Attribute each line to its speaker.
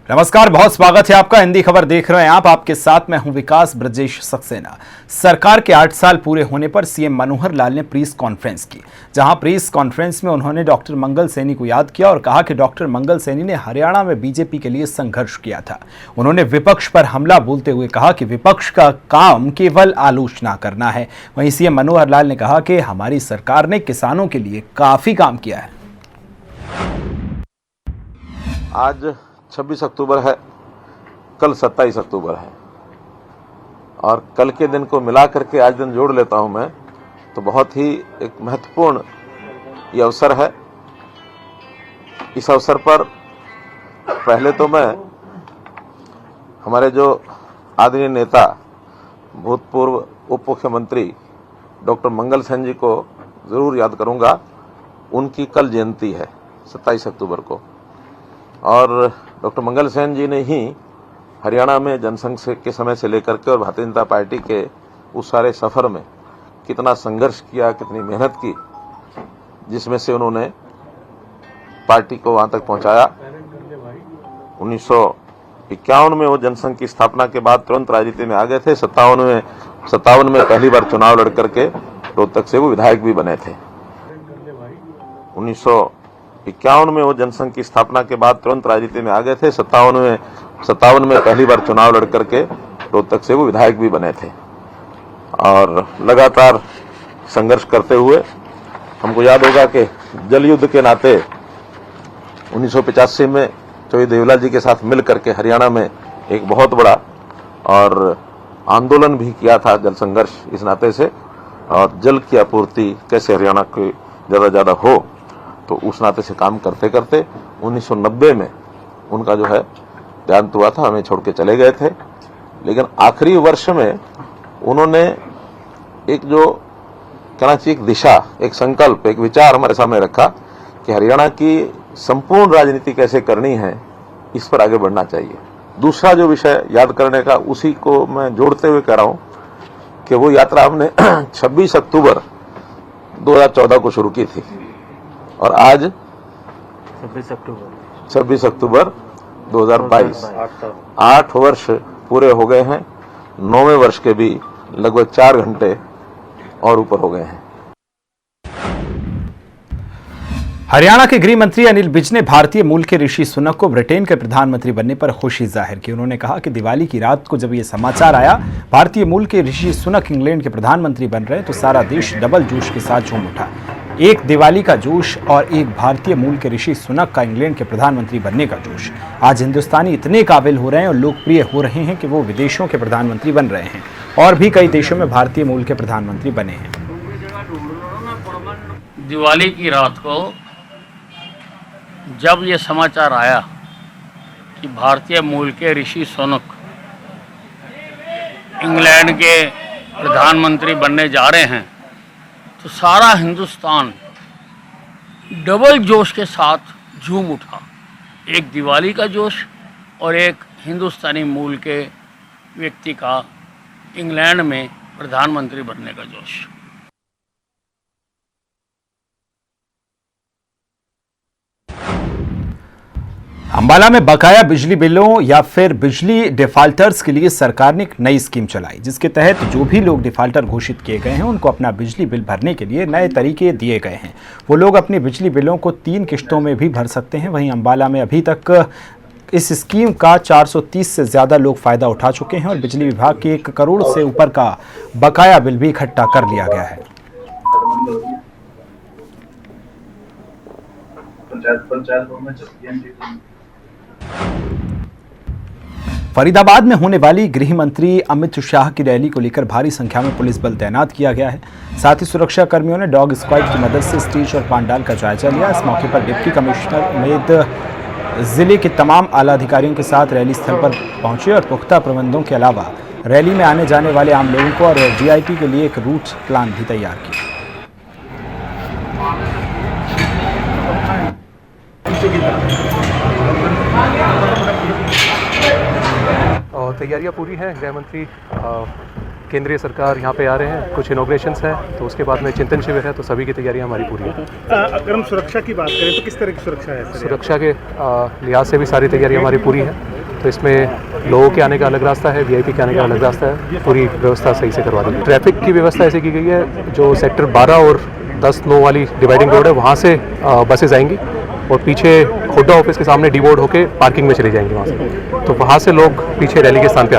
Speaker 1: नमस्कार, बहुत स्वागत है आपका। हिंदी खबर देख रहे हैं आप। आपके साथ मैं हूं विकास ब्रजेश सक्सेना। सरकार के 8 साल पूरे होने पर सीएम मनोहर लाल ने प्रेस कॉन्फ्रेंस की, जहां प्रेस कॉन्फ्रेंस में उन्होंने डॉक्टर मंगल सैनी को याद किया और कहा कि डॉक्टर मंगल सैनी ने हरियाणा में बीजेपी के लिए संघर्ष किया था। उन्होंने विपक्ष पर हमला बोलते हुए कहा कि विपक्ष का काम केवल आलोचना करना है। वहीं सीएम मनोहर लाल ने कहा कि हमारी सरकार ने किसानों के लिए काफी काम किया है।
Speaker 2: आज 26 अक्टूबर है, कल 27 अक्टूबर है और कल के दिन को मिला करके आज दिन जोड़ लेता हूं मैं, तो बहुत ही एक महत्वपूर्ण ये अवसर है। इस अवसर पर पहले तो मैं हमारे जो आदरणीय नेता भूतपूर्व उप मुख्यमंत्री डॉक्टर मंगल सैनी जी को जरूर याद करूंगा। उनकी कल जयंती है 27 अक्टूबर को, और डॉक्टर मंगल सैनी जी ने ही हरियाणा में जनसंघ के समय से लेकर के और भारतीय जनता पार्टी के उस सारे सफर में कितना संघर्ष किया, कितनी मेहनत की, जिसमें से उन्होंने पार्टी को वहां तक पहुंचाया। 1951 में वो जनसंघ की स्थापना के बाद तुरंत राजनीति में आ गए थे। 57 में पहली बार चुनाव लड़ करके रोहतक से वो विधायक भी बने थे। 1951 में वो जनसंघ की स्थापना के बाद तुरंत राजनीति में आ गए थे। 57 में पहली बार चुनाव लड़ करके रोहतक से वो विधायक भी बने थे और लगातार संघर्ष करते हुए, हमको याद होगा कि जल युद्ध के नाते 1985 में चौधरी देवीलाल जी के साथ मिल करके हरियाणा में एक बहुत बड़ा और आंदोलन भी किया था, जल संघर्ष इस नाते से, और जल की आपूर्ति कैसे हरियाणा को ज्यादा हो, तो उस नाते से काम करते करते 1990 में उनका जो है देहांत हुआ था, हमें छोड़ के चले गए थे। लेकिन आखिरी वर्ष में उन्होंने एक जो कहना चाहिए एक दिशा, एक संकल्प, एक विचार हमारे सामने रखा कि हरियाणा की संपूर्ण राजनीति कैसे करनी है, इस पर आगे बढ़ना चाहिए। दूसरा जो विषय याद करने का, उसी को मैं जोड़ते हुए कह रहा हूं कि वो यात्रा हमने 26 अक्टूबर 2014 को शुरू की थी और आज 26 अक्टूबर 2022, 8 वर्ष पूरे हो गए हैं। 9वें वर्ष के भी लगभग 4 घंटे और ऊपर हो गए हैं।
Speaker 1: हरियाणा के गृह मंत्री अनिल विज ने भारतीय मूल के ऋषि सुनक को ब्रिटेन के प्रधानमंत्री बनने पर खुशी जाहिर की। उन्होंने कहा कि दिवाली की रात को जब यह समाचार आया भारतीय मूल के ऋषि सुनक इंग्लैंड के प्रधानमंत्री बन रहे, तो सारा देश डबल जोश के साथ झूम उठा। एक दिवाली का जोश और एक भारतीय मूल के ऋषि सुनक का इंग्लैंड के प्रधानमंत्री बनने का जोश। आज हिंदुस्तानी इतने काबिल हो रहे हैं और लोकप्रिय हो रहे हैं कि वो विदेशों के प्रधानमंत्री बन रहे हैं और भी कई देशों में भारतीय मूल के प्रधानमंत्री बने हैं।
Speaker 3: दिवाली की रात को जब ये समाचार आया कि भारतीय मूल के ऋषि सुनक इंग्लैंड के प्रधानमंत्री बनने जा रहे हैं, तो सारा हिंदुस्तान डबल जोश के साथ झूम उठा। एक दिवाली का जोश और एक हिंदुस्तानी मूल के व्यक्ति का इंग्लैंड में प्रधानमंत्री बनने का जोश।
Speaker 1: अंबाला में बकाया बिजली बिलों या फिर बिजली डिफाल्टर्स के लिए सरकार ने एक नई स्कीम चलाई, जिसके तहत जो भी लोग डिफाल्टर घोषित किए गए हैं उनको अपना बिजली बिल भरने के लिए नए तरीके दिए गए हैं। वो लोग अपने बिजली बिलों को 3 किश्तों में भी भर सकते हैं। वहीं अंबाला में अभी तक इस स्कीम का 430 से ज्यादा लोग फायदा उठा चुके हैं और बिजली विभाग के 1 करोड़ से ऊपर का बकाया बिल भी इकट्ठा कर लिया गया है। फरीदाबाद में होने वाली गृह मंत्री अमित शाह की रैली को लेकर भारी संख्या में पुलिस बल तैनात किया गया है। साथ ही सुरक्षा कर्मियों ने डॉग स्क्वाड की मदद से स्टेज और पंडाल का जायजा लिया। इस मौके पर डिप्टी कमिश्नर उम्मेद जिले के तमाम आला अधिकारियों के साथ रैली स्थल पर पहुंचे और पुख्ता प्रबंधों के अलावा रैली में आने जाने वाले आम लोगों को और वीआईपी के लिए एक रूट प्लान भी तैयार किया।
Speaker 4: तैयारियां पूरी हैं। गृह मंत्री केंद्रीय सरकार यहाँ पे आ रहे हैं, कुछ इनॉग्रेशंस है, तो उसके बाद में चिंतन शिविर है, तो सभी की तैयारियाँ हमारी पूरी है।
Speaker 5: अगर हम सुरक्षा की बात करें तो किस तरह की सुरक्षा है सर?
Speaker 4: सुरक्षा के लिहाज से भी सारी तैयारियाँ हमारी पूरी है, तो इसमें लोगों के आने का अलग रास्ता है, वीआईपी के आने का अलग रास्ता है, पूरी व्यवस्था सही से करवा दी। ट्रैफिक की व्यवस्था ऐसी की गई है, जो सेक्टर 12 और 10-9 वाली डिवाइडिंग रोड है, वहाँ से बसेज आएंगी और पीछे हुड्डा ऑफिस के सामने डिवोर्ड होकर पार्किंग में चली जाएंगी वहाँ से, तो वहाँ से लोग पीछे रैली के स्थान पे